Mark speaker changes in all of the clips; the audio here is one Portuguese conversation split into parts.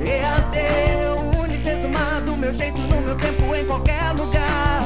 Speaker 1: EAD, Unicesumar, do meu jeito, no meu tempo, em qualquer lugar.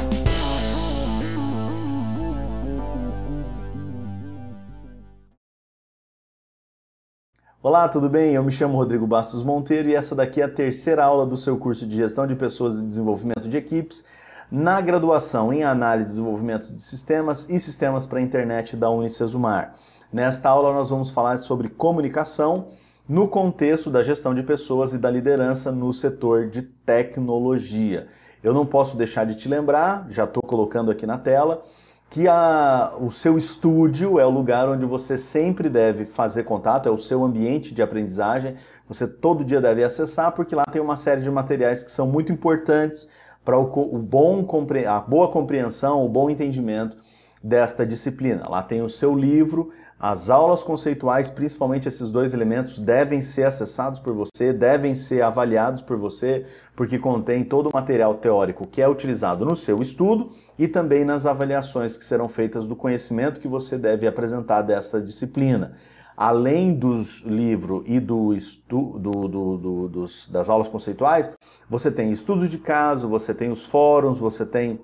Speaker 2: Olá, tudo bem? Eu me chamo Rodrigo Bastos Monteiro e essa daqui é a terceira aula do seu curso de Gestão de Pessoas e Desenvolvimento de Equipes na graduação em Análise e Desenvolvimento de Sistemas e Sistemas para a Internet da Unicesumar. Nesta aula nós vamos falar sobre comunicação no contexto da gestão de pessoas e da liderança no setor de tecnologia. Eu não posso deixar de te lembrar, já estou colocando aqui na tela, que o seu estúdio é o lugar onde você sempre deve fazer contato, é o seu ambiente de aprendizagem, você todo dia deve acessar, porque lá tem uma série de materiais que são muito importantes para a boa compreensão, o bom entendimento desta disciplina. Lá tem o seu livro, as aulas conceituais, principalmente esses dois elementos, devem ser acessados por você, devem ser avaliados por você, porque contém todo o material teórico que é utilizado no seu estudo e também nas avaliações que serão feitas do conhecimento que você deve apresentar desta disciplina. Além dos livros e das aulas conceituais, você tem estudos de caso, você tem os fóruns, você tem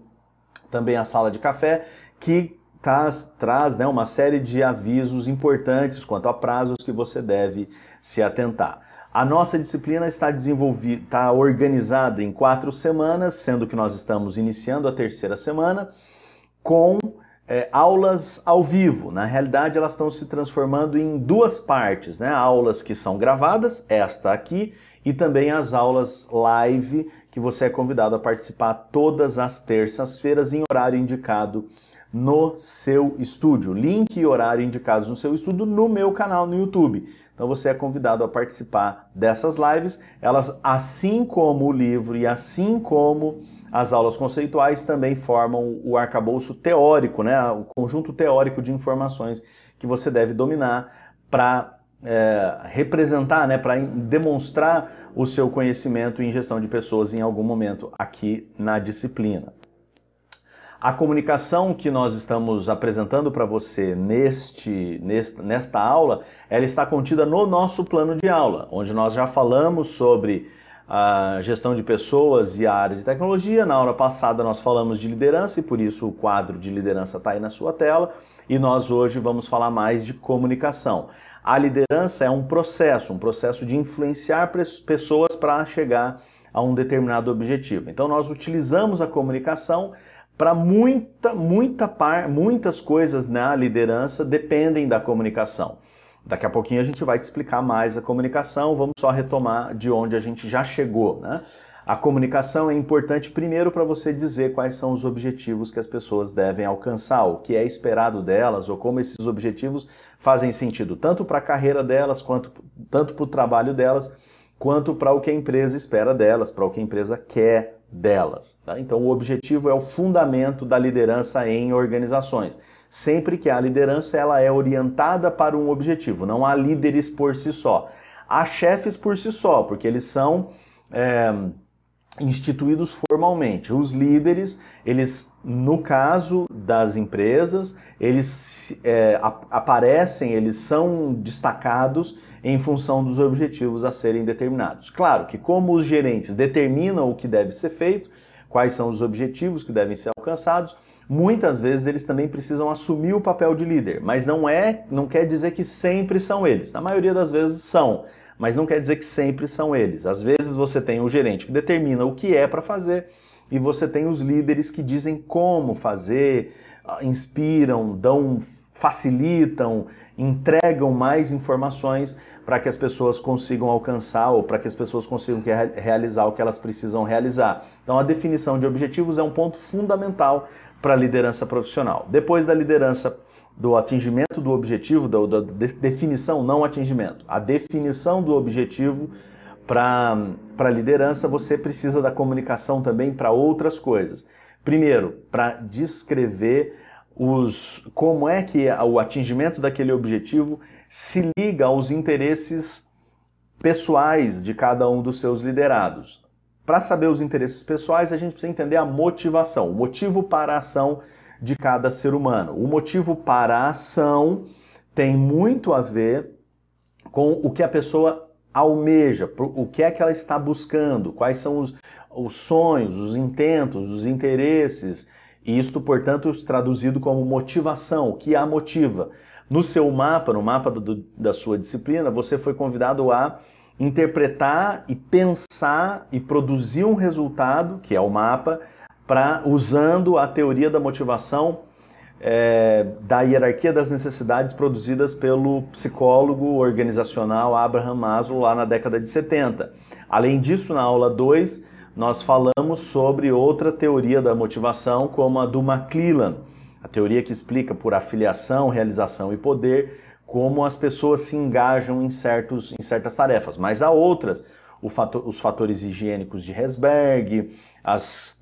Speaker 2: também a sala de café, que traz uma série de avisos importantes quanto a prazos que você deve se atentar. A nossa disciplina está organizada em 4 semanas, sendo que nós estamos iniciando a terceira semana com aulas ao vivo. Na realidade, elas estão se transformando em 2 partes, né? Aulas que são gravadas, esta aqui, e também as aulas live, que você é convidado a participar todas as terças-feiras em horário indicado no seu estúdio. Link e horário indicados no seu estúdio no meu canal no YouTube. Então você é convidado a participar dessas lives. Elas, assim como o livro e assim como as aulas conceituais, também formam o arcabouço teórico, né? O conjunto teórico de informações que você deve dominar para representar, né? Para demonstrar o seu conhecimento em gestão de pessoas em algum momento aqui na disciplina. A comunicação que nós estamos apresentando para você nesta aula, ela está contida no nosso plano de aula, onde nós já falamos sobre a gestão de pessoas e a área de tecnologia. Na aula passada nós falamos de liderança e por isso o quadro de liderança está aí na sua tela. E nós hoje vamos falar mais de comunicação. A liderança é um processo de influenciar pessoas para chegar a um determinado objetivo. Então nós utilizamos a comunicação para muitas coisas na liderança dependem da comunicação. Daqui a pouquinho a gente vai te explicar mais a comunicação, vamos só retomar de onde a gente já chegou, né? A comunicação é importante primeiro para você dizer quais são os objetivos que as pessoas devem alcançar, o que é esperado delas ou como esses objetivos fazem sentido, tanto para a carreira delas, tanto para o trabalho delas, quanto para o que a empresa espera delas, para o que a empresa quer delas. Tá? Então o objetivo é o fundamento da liderança em organizações. Sempre que a liderança ela é orientada para um objetivo, não há líderes por si só. Há chefes por si só, porque eles são instituídos formalmente. Os líderes, eles, no caso das empresas, eles aparecem, eles são destacados em função dos objetivos a serem determinados. Claro que como os gerentes determinam o que deve ser feito, quais são os objetivos que devem ser alcançados, muitas vezes eles também precisam assumir o papel de líder, mas não quer dizer que sempre são eles. Na maioria das vezes são, mas não quer dizer que sempre são eles. Às vezes você tem o gerente que determina o que é para fazer e você tem os líderes que dizem como fazer, inspiram, facilitam, entregam mais informações para que as pessoas consigam alcançar ou para que as pessoas consigam realizar o que elas precisam realizar. Então a definição de objetivos é um ponto fundamental para a liderança profissional. Depois da liderança, do atingimento do objetivo, da definição, não atingimento, a definição do objetivo para a liderança, você precisa da comunicação também para outras coisas. Primeiro, para descrever como é que o atingimento daquele objetivo se liga aos interesses pessoais de cada um dos seus liderados. Para saber os interesses pessoais, a gente precisa entender a motivação, o motivo para a ação de cada ser humano. O motivo para a ação tem muito a ver com o que a pessoa almeja, o que é que ela está buscando, quais são os sonhos, os intentos, os interesses, e isto, portanto, traduzido como motivação, o que a motiva. No seu mapa, no mapa da sua disciplina, você foi convidado a interpretar e pensar e produzir um resultado, que é o mapa, usando a teoria da motivação da hierarquia das necessidades produzidas pelo psicólogo organizacional Abraham Maslow lá na década de 70. Além disso, na aula 2, nós falamos sobre outra teoria da motivação, como a do McClelland, a teoria que explica por afiliação, realização e poder como as pessoas se engajam em certas tarefas. Mas há outras, os fatores higiênicos de Herzberg, as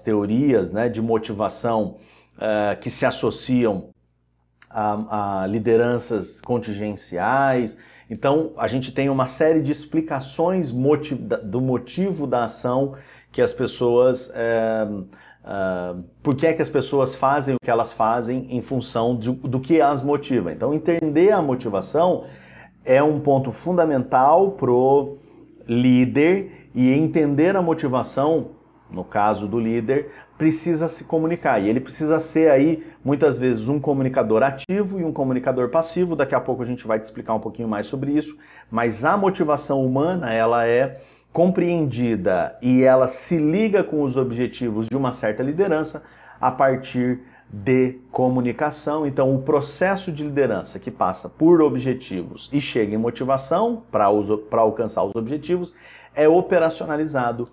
Speaker 2: teorias, né, de motivação que se associam a lideranças contingenciais. Então, a gente tem uma série de explicações do motivo da ação que as pessoas... por que é que as pessoas fazem o que elas fazem em função do que as motiva. Então, entender a motivação é um ponto fundamental pro líder, e entender a motivação, no caso do líder, precisa se comunicar. E ele precisa ser aí, muitas vezes, um comunicador ativo e um comunicador passivo. Daqui a pouco a gente vai te explicar um pouquinho mais sobre isso. Mas a motivação humana, ela é compreendida e ela se liga com os objetivos de uma certa liderança a partir de comunicação. Então, o processo de liderança que passa por objetivos e chega em motivação para alcançar os objetivos é operacionalizado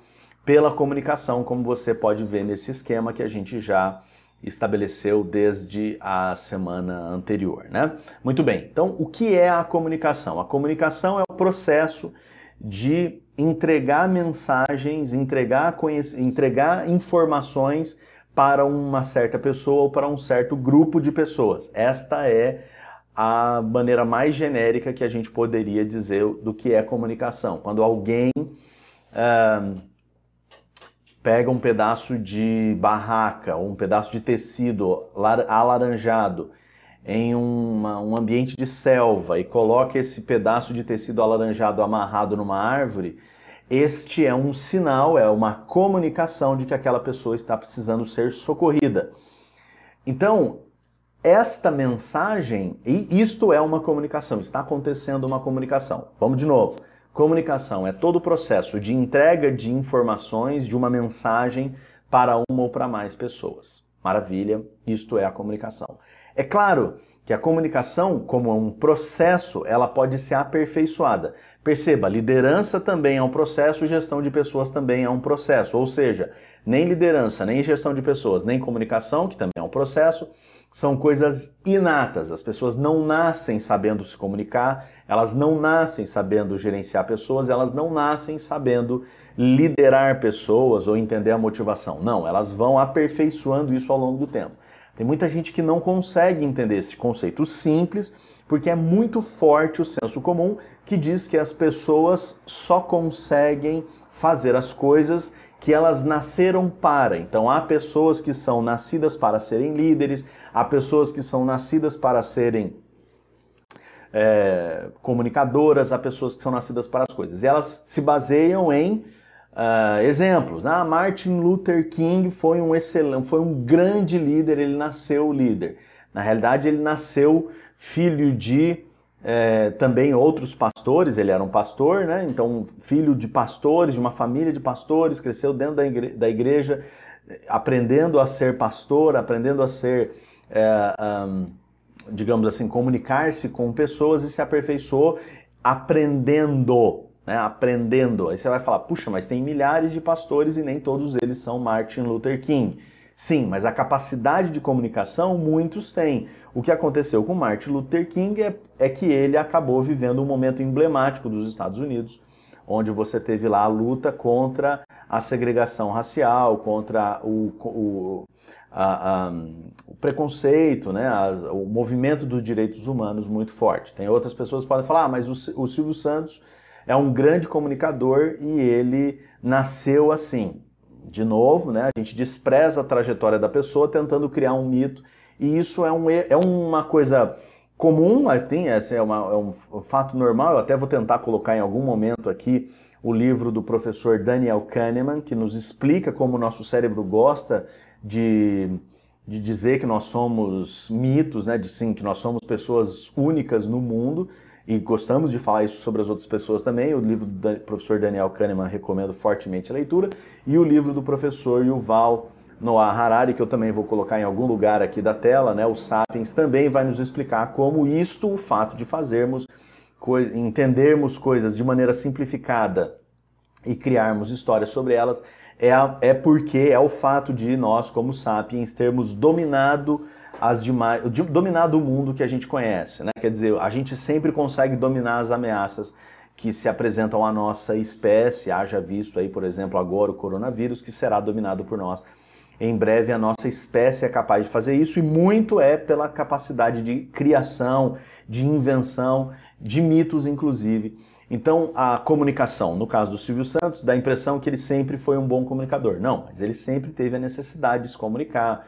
Speaker 2: pela comunicação, como você pode ver nesse esquema que a gente já estabeleceu desde a semana anterior, né? Muito bem, então o que é a comunicação? A comunicação é o processo de entregar mensagens, entregar informações para uma certa pessoa ou para um certo grupo de pessoas. Esta é a maneira mais genérica que a gente poderia dizer do que é comunicação. Quando alguém pega um pedaço de barraca ou um pedaço de tecido alaranjado em um ambiente de selva e coloca esse pedaço de tecido alaranjado amarrado numa árvore, este é um sinal, é uma comunicação de que aquela pessoa está precisando ser socorrida. Então, esta mensagem, e isto é uma comunicação, está acontecendo uma comunicação. Vamos de novo. Comunicação é todo o processo de entrega de informações, de uma mensagem para uma ou para mais pessoas. Maravilha, isto é a comunicação. É claro que a comunicação, como um processo, ela pode ser aperfeiçoada. Perceba, liderança também é um processo, gestão de pessoas também é um processo. Ou seja, nem liderança, nem gestão de pessoas, nem comunicação, que também é um processo, são coisas inatas. As pessoas não nascem sabendo se comunicar, elas não nascem sabendo gerenciar pessoas, elas não nascem sabendo liderar pessoas ou entender a motivação. Não, elas vão aperfeiçoando isso ao longo do tempo. Tem muita gente que não consegue entender esse conceito simples, porque é muito forte o senso comum que diz que as pessoas só conseguem fazer as coisas que elas nasceram para. Então há pessoas que são nascidas para serem líderes, há pessoas que são nascidas para serem comunicadoras, há pessoas que são nascidas para as coisas. E elas se baseiam em exemplos. Martin Luther King foi um grande líder, ele nasceu líder. Na realidade, ele nasceu filho de também outros pastores, ele era um pastor, né? Então filho de pastores, de uma família de pastores, cresceu dentro da igreja, aprendendo a ser pastor, aprendendo a ser, digamos assim, comunicar-se com pessoas e se aperfeiçoou aprendendo, né? Aprendendo. Aí você vai falar, puxa, mas tem milhares de pastores e nem todos eles são Martin Luther King. Sim, mas a capacidade de comunicação muitos têm. O que aconteceu com Martin Luther King é que ele acabou vivendo um momento emblemático dos Estados Unidos, onde você teve lá a luta contra a segregação racial, contra o preconceito, né? O movimento dos direitos humanos muito forte. Tem outras pessoas que podem falar, mas o Silvio Santos é um grande comunicador e ele nasceu assim. De novo, né, a gente despreza a trajetória da pessoa tentando criar um mito, e isso é uma coisa comum, esse é um fato normal. Eu até vou tentar colocar em algum momento aqui o livro do professor Daniel Kahneman, que nos explica como o nosso cérebro gosta de dizer que nós somos mitos, né? Que nós somos pessoas únicas no mundo, e gostamos de falar isso sobre as outras pessoas também. O livro do professor Daniel Kahneman recomendo fortemente a leitura, e o livro do professor Yuval Noah Harari, que eu também vou colocar em algum lugar aqui da tela, né? O Sapiens, também vai nos explicar como o fato de entendermos coisas de maneira simplificada e criarmos histórias sobre elas, porque é o fato de nós, como sapiens, termos dominado dominado o mundo que a gente conhece, né? Quer dizer, a gente sempre consegue dominar as ameaças que se apresentam à nossa espécie, haja visto aí, por exemplo, agora o coronavírus, que será dominado por nós. Em breve a nossa espécie é capaz de fazer isso, e muito é pela capacidade de criação, de invenção, de mitos inclusive. Então a comunicação, no caso do Silvio Santos, dá a impressão que ele sempre foi um bom comunicador. Não, mas ele sempre teve a necessidade de se comunicar,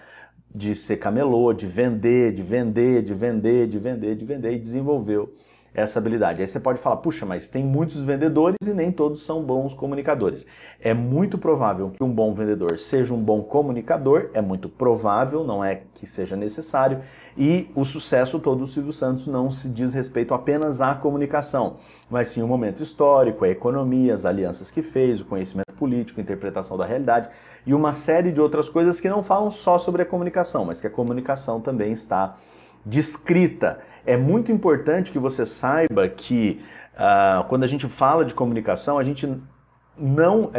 Speaker 2: de ser camelô, de vender, e desenvolveu essa habilidade. Aí você pode falar, puxa, mas tem muitos vendedores e nem todos são bons comunicadores. É muito provável que um bom vendedor seja um bom comunicador, é muito provável, não é que seja necessário, e o sucesso todo do Silvio Santos não se diz respeito apenas à comunicação, mas sim o momento histórico, a economia, as alianças que fez, o conhecimento político, a interpretação da realidade e uma série de outras coisas que não falam só sobre a comunicação, mas que a comunicação também está descrita. É muito importante que você saiba que quando a gente fala de comunicação, a gente não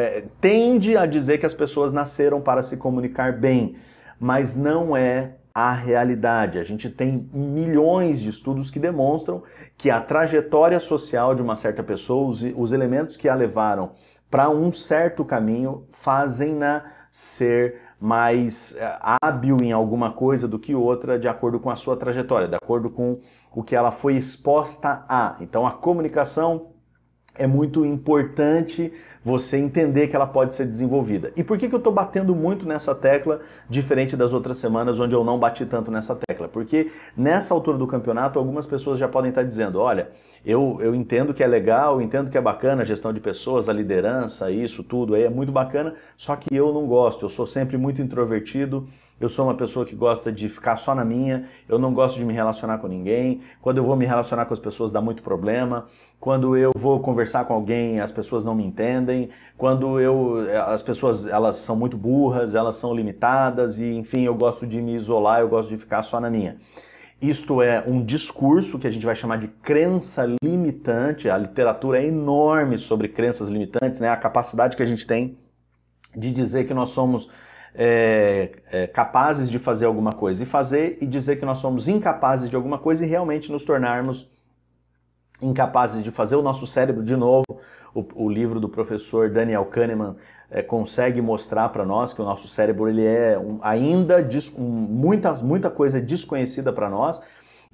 Speaker 2: tende a dizer que as pessoas nasceram para se comunicar bem, mas não é a realidade. A gente tem milhões de estudos que demonstram que a trajetória social de uma certa pessoa, os elementos que a levaram para um certo caminho, fazem-na ser mais hábil em alguma coisa do que outra, de acordo com a sua trajetória, de acordo com o que ela foi exposta a. Então a comunicação é muito importante você entender que ela pode ser desenvolvida. E por que eu estou batendo muito nessa tecla, diferente das outras semanas onde eu não bati tanto nessa tecla? Porque nessa altura do campeonato, algumas pessoas já podem estar dizendo, olha, eu entendo que é legal, entendo que é bacana a gestão de pessoas, a liderança, isso tudo aí é muito bacana, só que eu não gosto, eu sou sempre muito introvertido, eu sou uma pessoa que gosta de ficar só na minha, eu não gosto de me relacionar com ninguém, quando eu vou me relacionar com as pessoas dá muito problema, quando eu vou conversar com alguém as pessoas não me entendem, as pessoas elas são muito burras, elas são limitadas e enfim, eu gosto de me isolar, eu gosto de ficar só na minha. Isto é um discurso que a gente vai chamar de crença limitante. A literatura é enorme sobre crenças limitantes, né? A capacidade que a gente tem de dizer que nós somos capazes de fazer alguma coisa e dizer que nós somos incapazes de alguma coisa e realmente nos tornarmos incapazes de fazer. O nosso cérebro, de novo, o livro do professor Daniel Kahneman consegue mostrar para nós que o nosso cérebro ele é muita coisa desconhecida para nós,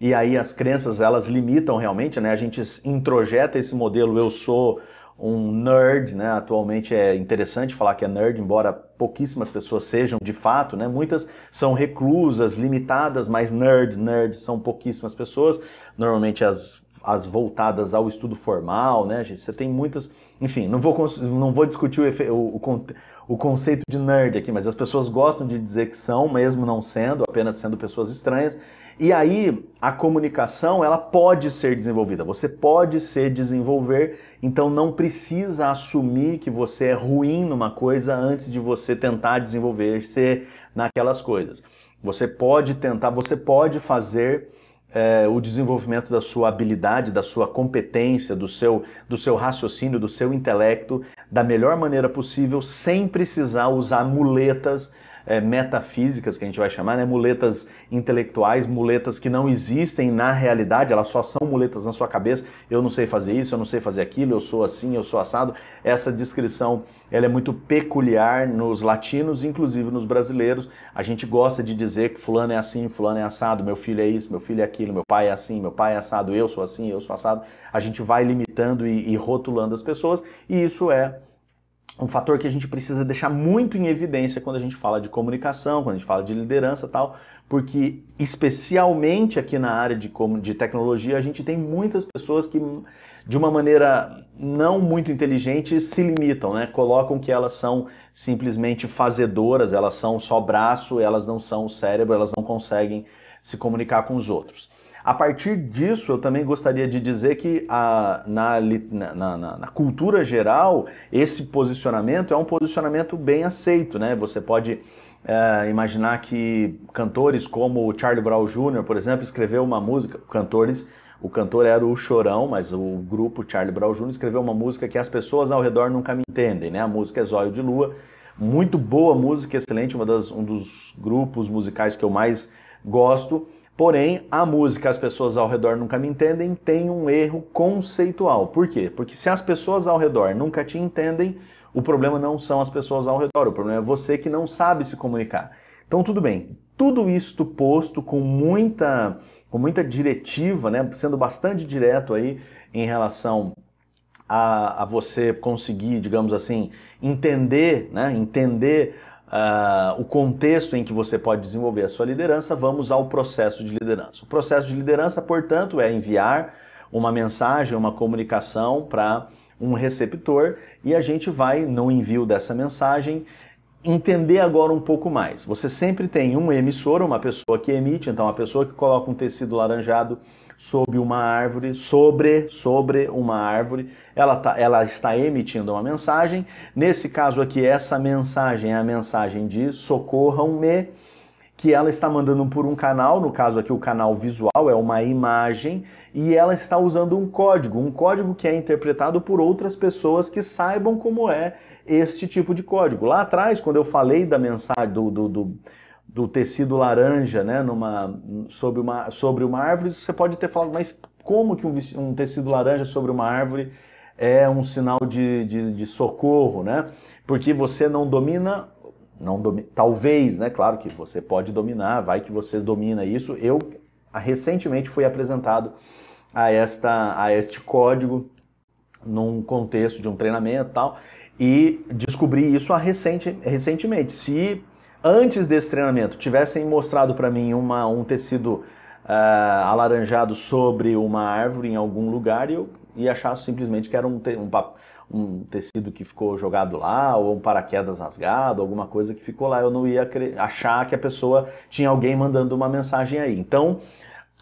Speaker 2: e aí as crenças elas limitam realmente, né? A gente introjeta esse modelo, eu sou um nerd, né? Atualmente é interessante falar que é nerd, embora pouquíssimas pessoas sejam de fato, né? Muitas são reclusas, limitadas, mas nerd são pouquíssimas pessoas, normalmente as voltadas ao estudo formal, né, gente? Você tem muitas... Enfim, não vou discutir o conceito de nerd aqui, mas as pessoas gostam de dizer que são, mesmo não sendo, apenas sendo pessoas estranhas. E aí, a comunicação, ela pode ser desenvolvida. Você pode se desenvolver, então não precisa assumir que você é ruim numa coisa antes de você tentar desenvolver-se naquelas coisas. Você pode tentar, você pode fazer... o desenvolvimento da sua habilidade, da sua competência, do seu raciocínio, do seu intelecto da melhor maneira possível, sem precisar usar muletas metafísicas, que a gente vai chamar, né? Muletas intelectuais, muletas que não existem na realidade, elas só são muletas na sua cabeça. Eu não sei fazer isso, eu não sei fazer aquilo, eu sou assim, eu sou assado. Essa descrição ela é muito peculiar nos latinos, inclusive nos brasileiros. A gente gosta de dizer que fulano é assim, fulano é assado, meu filho é isso, meu filho é aquilo, meu pai é assim, meu pai é assado, eu sou assim, eu sou assado. A gente vai limitando e rotulando as pessoas, e isso é um fator que a gente precisa deixar muito em evidência quando a gente fala de comunicação, quando a gente fala de liderança e tal, porque especialmente aqui na área de tecnologia, a gente tem muitas pessoas que, de uma maneira não muito inteligente, se limitam, né? Colocam que elas são simplesmente fazedoras, elas são só braço, elas não são o cérebro, elas não conseguem se comunicar com os outros. A partir disso, eu também gostaria de dizer que na cultura geral, esse posicionamento é um posicionamento bem aceito, né? Você pode imaginar que cantores como o Charlie Brown Jr., por exemplo, escreveu uma música, o cantor era o Chorão, mas o grupo Charlie Brown Jr. escreveu uma música que as pessoas ao redor nunca me entendem, né? A música é Zóio de Lua, muito boa música, excelente, um dos grupos musicais que eu mais gosto. Porém, a música As Pessoas ao Redor Nunca Me Entendem tem um erro conceitual. Por quê? Porque se as pessoas ao redor nunca te entendem, o problema não são as pessoas ao redor, o problema é você que não sabe se comunicar. Então tudo bem, tudo isto posto com muita diretiva, né, sendo bastante direto aí em relação a você conseguir, digamos assim, entender o contexto em que você pode desenvolver a sua liderança, vamos ao processo de liderança. O processo de liderança, portanto, é enviar uma mensagem, uma comunicação para um receptor e a gente vai, no envio dessa mensagem, entender agora um pouco mais. Você sempre tem um emissor, uma pessoa que emite, então a pessoa que coloca um tecido laranjado sobre uma árvore, sobre uma árvore, ela está emitindo uma mensagem. Nesse caso aqui, essa mensagem é a mensagem de socorram-me, que ela está mandando por um canal, no caso aqui o canal visual é uma imagem, e ela está usando um código que é interpretado por outras pessoas que saibam como é este tipo de código. Lá atrás, quando eu falei da mensagem do tecido laranja, né, sobre uma árvore, você pode ter falado, mas como que um tecido laranja sobre uma árvore é um sinal de socorro, né? Porque você não domina, talvez, né? Claro que você pode dominar, vai que você domina isso. Eu recentemente fui apresentado a este código num contexto de um treinamento e tal, e descobri isso recentemente. Se antes desse treinamento tivessem mostrado para mim um tecido alaranjado sobre uma árvore em algum lugar, eu ia achar simplesmente que era um tecido que ficou jogado lá, ou um paraquedas rasgado, alguma coisa que ficou lá. Eu não ia achar que a pessoa tinha alguém mandando uma mensagem aí. Então,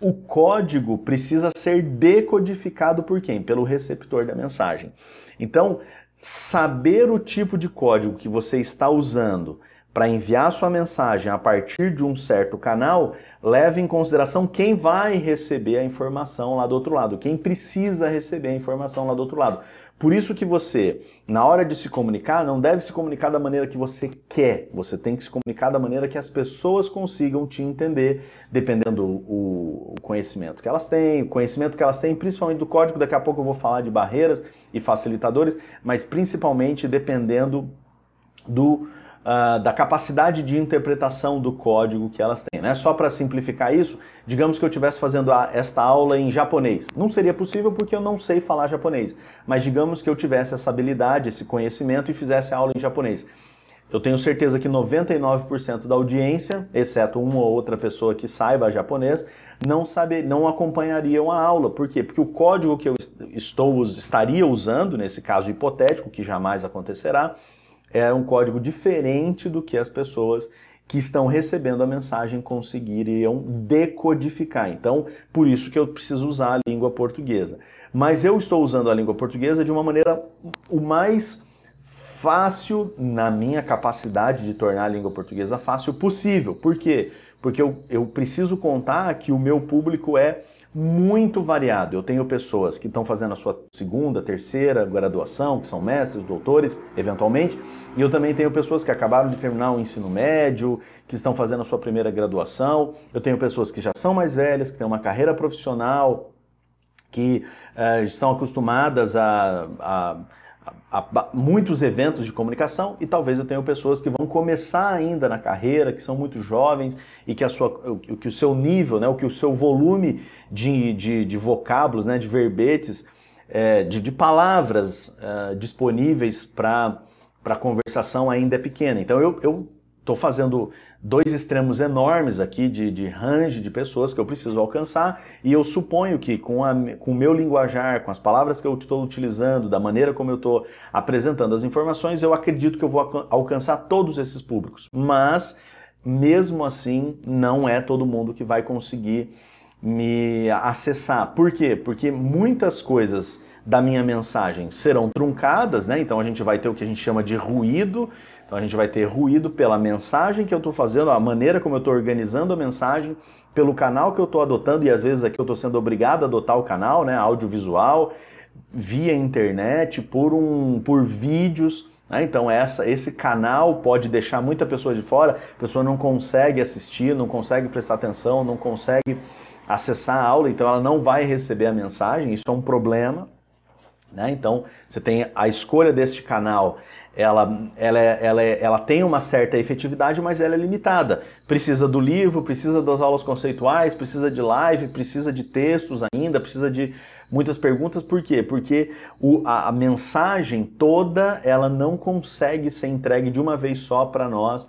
Speaker 2: o código precisa ser decodificado por quem? Pelo receptor da mensagem. Então, saber o tipo de código que você está usando para enviar sua mensagem a partir de um certo canal, leva em consideração quem vai receber a informação lá do outro lado, quem precisa receber a informação lá do outro lado. Por isso que você, na hora de se comunicar, não deve se comunicar da maneira que você quer, você tem que se comunicar da maneira que as pessoas consigam te entender, dependendo o conhecimento que elas têm, principalmente do código. Daqui a pouco eu vou falar de barreiras e facilitadores, mas principalmente dependendo da capacidade de interpretação do código que elas têm, né? Só para simplificar isso, digamos que eu estivesse fazendo esta aula em japonês. Não seria possível porque eu não sei falar japonês, mas digamos que eu tivesse essa habilidade, esse conhecimento e fizesse a aula em japonês. Eu tenho certeza que 99% da audiência, exceto uma ou outra pessoa que saiba japonês, não acompanhariam a aula. Por quê? Porque o código que eu estaria usando, nesse caso hipotético, que jamais acontecerá, é um código diferente do que as pessoas que estão recebendo a mensagem conseguiriam decodificar. Então, por isso que eu preciso usar a língua portuguesa. Mas eu estou usando a língua portuguesa de uma maneira o mais fácil, na minha capacidade de tornar a língua portuguesa fácil possível. Por quê? Porque eu preciso contar que o meu público é muito variado. Eu tenho pessoas que estão fazendo a sua segunda, terceira graduação, que são mestres, doutores, eventualmente, e eu também tenho pessoas que acabaram de terminar o ensino médio, que estão fazendo a sua primeira graduação. Eu tenho pessoas que já são mais velhas, que têm uma carreira profissional, que estão acostumadas a muitos eventos de comunicação, e talvez eu tenha pessoas que vão começar ainda na carreira, que são muito jovens e que o seu nível, né, que o seu volume de vocábulos, né, de verbetes, de palavras disponíveis para para a conversação ainda é pequena. Então eu estou fazendo dois extremos enormes aqui de range de pessoas que eu preciso alcançar, e eu suponho que com o meu linguajar, com as palavras que eu estou utilizando, da maneira como eu estou apresentando as informações, eu acredito que eu vou alcançar todos esses públicos. Mas, mesmo assim, não é todo mundo que vai conseguir me acessar. Por quê? Porque muitas coisas da minha mensagem serão truncadas, né? Então a gente vai ter o que a gente chama de ruído. Então a gente vai ter ruído pela mensagem que eu estou fazendo, a maneira como eu estou organizando a mensagem, pelo canal que eu estou adotando, e às vezes aqui eu estou sendo obrigado a adotar o canal, né? Audiovisual, via internet, por vídeos. Né? Então esse canal pode deixar muita pessoa de fora, a pessoa não consegue assistir, não consegue prestar atenção, não consegue acessar a aula, então ela não vai receber a mensagem, isso é um problema. Né? Então, você tem a escolha deste canal, ela tem uma certa efetividade, mas ela é limitada. Precisa do livro, precisa das aulas conceituais, precisa de live, precisa de textos ainda, precisa de muitas perguntas. Por quê? Porque a mensagem toda, ela não consegue ser entregue de uma vez só para nós.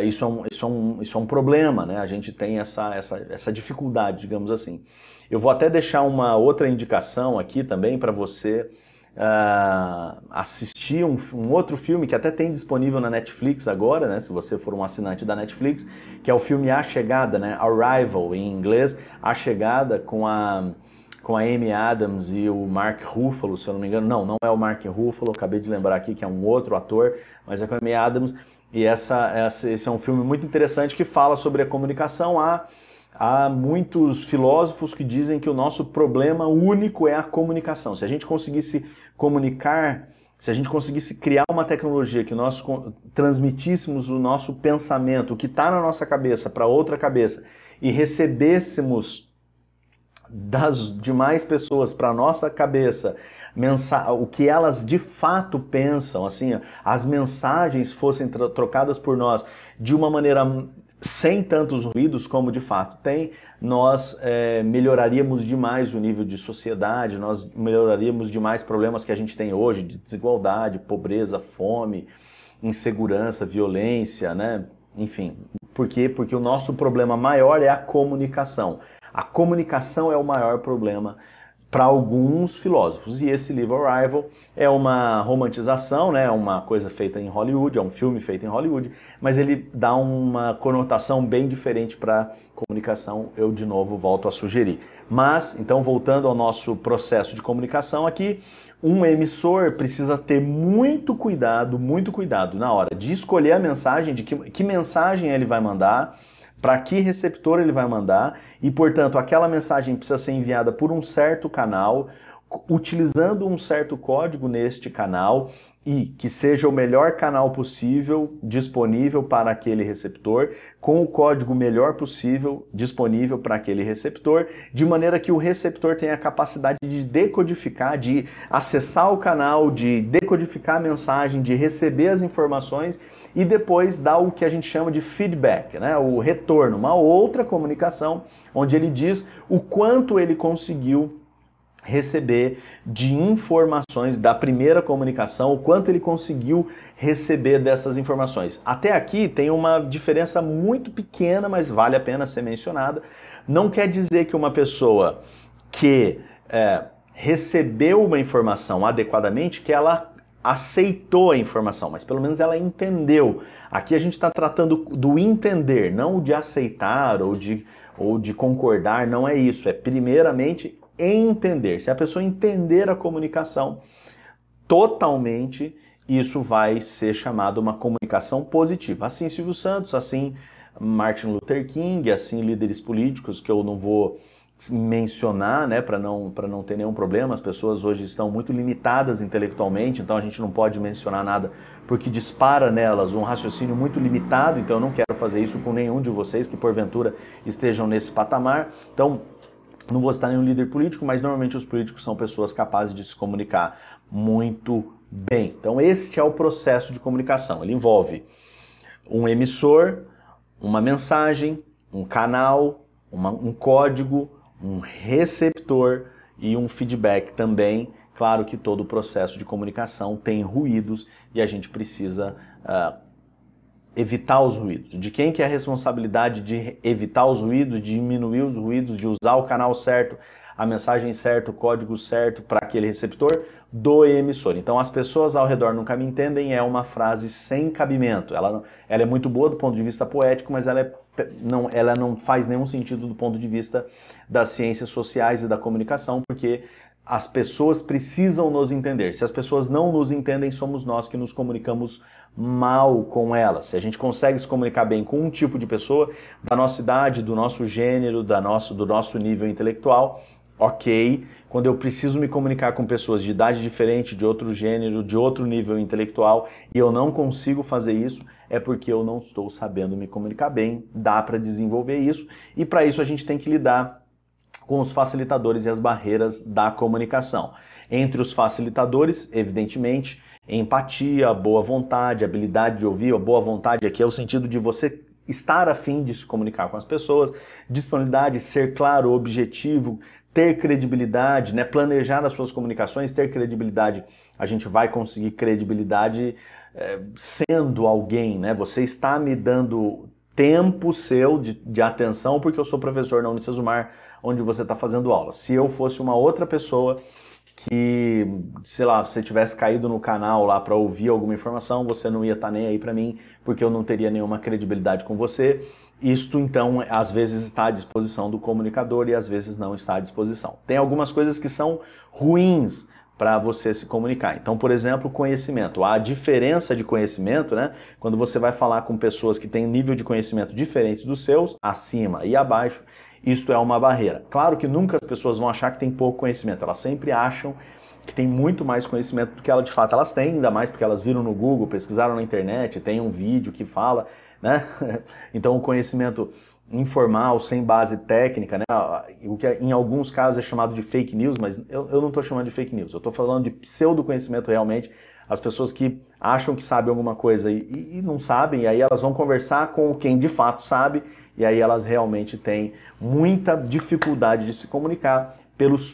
Speaker 2: Isso é um problema, né? A gente tem essa dificuldade, digamos assim. Eu vou até deixar uma outra indicação aqui também para você assistir um outro filme que até tem disponível na Netflix agora, né? Se você for um assinante da Netflix, que é o filme A Chegada, né? Arrival em inglês, A Chegada, com a Amy Adams e o Mark Ruffalo, se eu não me engano. Não é o Mark Ruffalo, acabei de lembrar aqui que é um outro ator, mas é com a Amy Adams. E esse é um filme muito interessante que fala sobre a comunicação. Há muitos filósofos que dizem que o nosso problema único é a comunicação. Se a gente conseguisse comunicar, se a gente conseguisse criar uma tecnologia que nós transmitíssemos o nosso pensamento, o que está na nossa cabeça, para outra cabeça, e recebêssemos das demais pessoas para a nossa cabeça o que elas de fato pensam, assim, as mensagens fossem trocadas por nós de uma maneira sem tantos ruídos como de fato tem, nós melhoraríamos demais o nível de sociedade, nós melhoraríamos demais problemas que a gente tem hoje de desigualdade, pobreza, fome, insegurança, violência, né? Enfim, por quê? Porque o nosso problema maior é a comunicação. A comunicação é o maior problema para alguns filósofos. E esse livro Arrival é uma romantização, né? Uma coisa feita em Hollywood, é um filme feito em Hollywood, mas ele dá uma conotação bem diferente para comunicação, eu de novo volto a sugerir. Mas, então voltando ao nosso processo de comunicação aqui, um emissor precisa ter muito cuidado na hora de escolher a mensagem, de que mensagem ele vai mandar, para que receptor ele vai mandar, e, portanto, aquela mensagem precisa ser enviada por um certo canal, utilizando um certo código neste canal, e que seja o melhor canal possível disponível para aquele receptor, com o código melhor possível disponível para aquele receptor, de maneira que o receptor tenha a capacidade de decodificar, de acessar o canal, de decodificar a mensagem, de receber as informações e depois dar o que a gente chama de feedback, né? O retorno, uma outra comunicação, onde ele diz o quanto ele conseguiu receber de informações da primeira comunicação, o quanto ele conseguiu receber dessas informações. Até aqui tem uma diferença muito pequena, mas vale a pena ser mencionada. Não quer dizer que uma pessoa que recebeu uma informação adequadamente, que ela aceitou a informação, mas pelo menos ela entendeu. Aqui a gente está tratando do entender, não de aceitar ou de concordar, não é isso. É primeiramente entender. Se a pessoa entender a comunicação totalmente, isso vai ser chamado uma comunicação positiva. Assim Silvio Santos, assim Martin Luther King, assim líderes políticos que eu não vou mencionar, né, para não ter nenhum problema. As pessoas hoje estão muito limitadas intelectualmente, então a gente não pode mencionar nada porque dispara nelas um raciocínio muito limitado, então eu não quero fazer isso com nenhum de vocês que porventura estejam nesse patamar. Então, não vou citar nenhum líder político, mas normalmente os políticos são pessoas capazes de se comunicar muito bem. Então esse é o processo de comunicação. Ele envolve um emissor, uma mensagem, um canal, um código, um receptor e um feedback também, Claro que todo o processo de comunicação tem ruídos e a gente precisa evitar os ruídos. De quem que é a responsabilidade de evitar os ruídos, de diminuir os ruídos, de usar o canal certo, a mensagem certa, o código certo para aquele receptor? Do emissor. Então as pessoas ao redor nunca me entendem é uma frase sem cabimento. Ela é muito boa do ponto de vista poético, mas ela não faz nenhum sentido do ponto de vista das ciências sociais e da comunicação, porque as pessoas precisam nos entender. Se as pessoas não nos entendem, somos nós que nos comunicamos mal com elas. Se a gente consegue se comunicar bem com um tipo de pessoa, da nossa idade, do nosso gênero, do nosso nível intelectual, ok. Quando eu preciso me comunicar com pessoas de idade diferente, de outro gênero, de outro nível intelectual, e eu não consigo fazer isso, é porque eu não estou sabendo me comunicar bem. Dá para desenvolver isso, e para isso a gente tem que lidar com os facilitadores e as barreiras da comunicação. Entre os facilitadores, evidentemente, empatia, boa vontade, habilidade de ouvir. A boa vontade aqui é o sentido de você estar a fim de se comunicar com as pessoas, disponibilidade, ser claro, objetivo, ter credibilidade, né? Planejar as suas comunicações, ter credibilidade. A gente vai conseguir credibilidade sendo alguém, né? Você está me dando tempo seu de atenção porque eu sou professor na Unicesumar, onde você está fazendo aula. Se eu fosse uma outra pessoa que, sei lá, você tivesse caído no canal lá para ouvir alguma informação, você não ia estar nem aí para mim, porque eu não teria nenhuma credibilidade com você. Isto, então, às vezes está à disposição do comunicador e às vezes não está à disposição. Tem algumas coisas que são ruins para você se comunicar. Então, por exemplo, conhecimento. A diferença de conhecimento, né? Quando você vai falar com pessoas que têm nível de conhecimento diferente dos seus, acima e abaixo, isto é uma barreira. Claro que nunca as pessoas vão achar que tem pouco conhecimento. Elas sempre acham que tem muito mais conhecimento do que de fato elas têm, ainda mais porque elas viram no Google, pesquisaram na internet, tem um vídeo que fala, né? Então o conhecimento informal, sem base técnica, né? O que em alguns casos é chamado de fake news, mas eu não estou chamando de fake news, eu estou falando de pseudo-conhecimento realmente, as pessoas que acham que sabem alguma coisa e não sabem, e aí elas vão conversar com quem de fato sabe, e aí elas realmente têm muita dificuldade de se comunicar pelos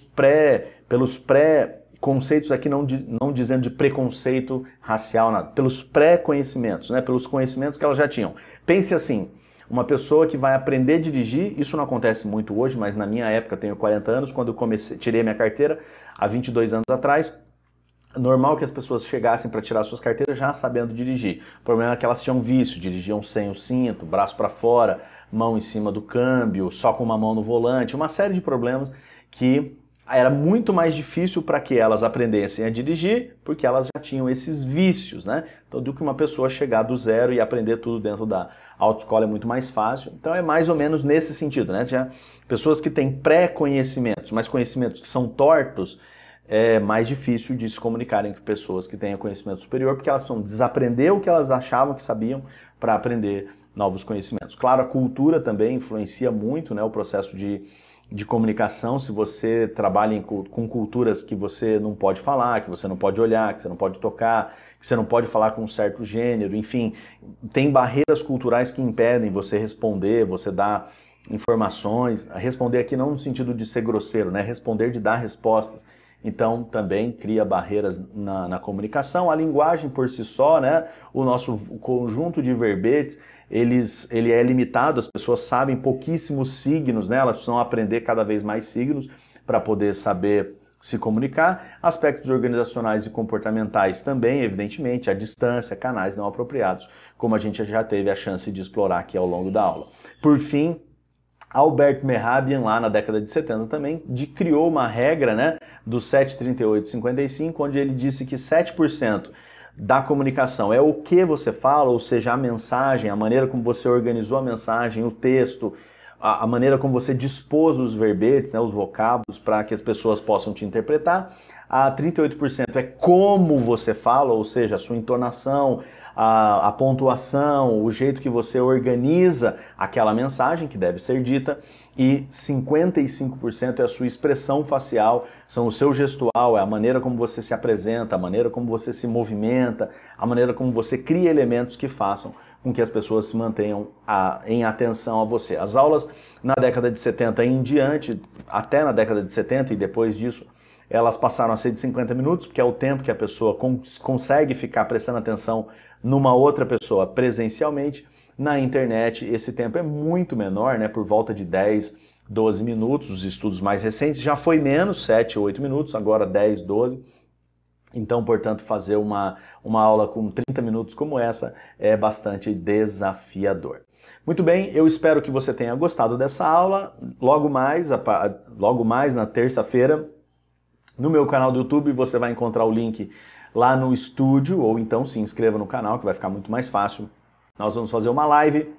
Speaker 2: pré-conceitos aqui, não dizendo de preconceito racial, nada, pelos pré-conhecimentos, né? Pelos conhecimentos que elas já tinham. Pense assim, uma pessoa que vai aprender a dirigir, isso não acontece muito hoje, mas na minha época, tenho 40 anos, quando eu tirei minha carteira, há 22 anos atrás, normal que as pessoas chegassem para tirar suas carteiras já sabendo dirigir. O problema é que elas tinham vício, dirigiam sem o cinto, braço para fora, mão em cima do câmbio, só com uma mão no volante, uma série de problemas que era muito mais difícil para que elas aprendessem a dirigir, porque elas já tinham esses vícios, né? Então, do que uma pessoa chegar do zero e aprender tudo dentro da autoescola é muito mais fácil. Então, é mais ou menos nesse sentido, né? Já pessoas que têm pré-conhecimentos, mas conhecimentos que são tortos, é mais difícil de se comunicarem com pessoas que têm conhecimento superior, porque elas vão desaprender o que elas achavam que sabiam para aprender novos conhecimentos. Claro, a cultura também influencia muito, né, o processo de comunicação. Se você trabalha com culturas que você não pode falar, que você não pode olhar, que você não pode tocar, que você não pode falar com um certo gênero, enfim, tem barreiras culturais que impedem você responder, você dar informações, responder aqui não no sentido de ser grosseiro, né, responder de dar respostas. Então, também cria barreiras na comunicação. A linguagem por si só, né, o nosso conjunto de verbetes, ele é limitado, as pessoas sabem pouquíssimos signos, né, elas precisam aprender cada vez mais signos para poder saber se comunicar. Aspectos organizacionais e comportamentais também, evidentemente, a distância, canais não apropriados, como a gente já teve a chance de explorar aqui ao longo da aula. Por fim, Albert Mehrabian, lá na década de 70 também, criou uma regra, né, do 73855, onde ele disse que 7% da comunicação é o que você fala, ou seja, a mensagem, a maneira como você organizou a mensagem, o texto, a maneira como você dispôs os verbetes, né, os vocábulos, para que as pessoas possam te interpretar. A 38% é como você fala, ou seja, a sua entonação, a pontuação, o jeito que você organiza aquela mensagem que deve ser dita, e 55% é a sua expressão facial, são o seu gestual, é a maneira como você se apresenta, a maneira como você se movimenta, a maneira como você cria elementos que façam com que as pessoas se mantenham em atenção a você. As aulas na década de 70 em diante, até na década de 70 e depois disso, elas passaram a ser de 50 minutos, porque é o tempo que a pessoa consegue ficar prestando atenção numa outra pessoa presencialmente. Na internet esse tempo é muito menor, né, por volta de 10, 12 minutos. Os estudos mais recentes já foi menos, 7, 8 minutos, agora 10, 12. Então, portanto, fazer uma aula com 30 minutos como essa é bastante desafiador. Muito bem, eu espero que você tenha gostado dessa aula. Logo mais na terça-feira, no meu canal do YouTube, você vai encontrar o link lá no estúdio, ou então se inscreva no canal, que vai ficar muito mais fácil. Nós vamos fazer uma live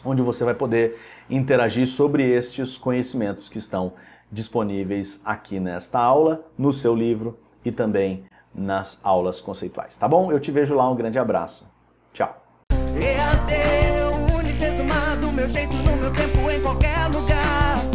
Speaker 2: onde você vai poder interagir sobre estes conhecimentos que estão disponíveis aqui nesta aula, no seu livro e também nas aulas conceituais, tá bom? Eu te vejo lá, um grande abraço. Tchau.
Speaker 1: EAD, o Unicesumado, meu jeito, no meu tempo, em qualquer lugar.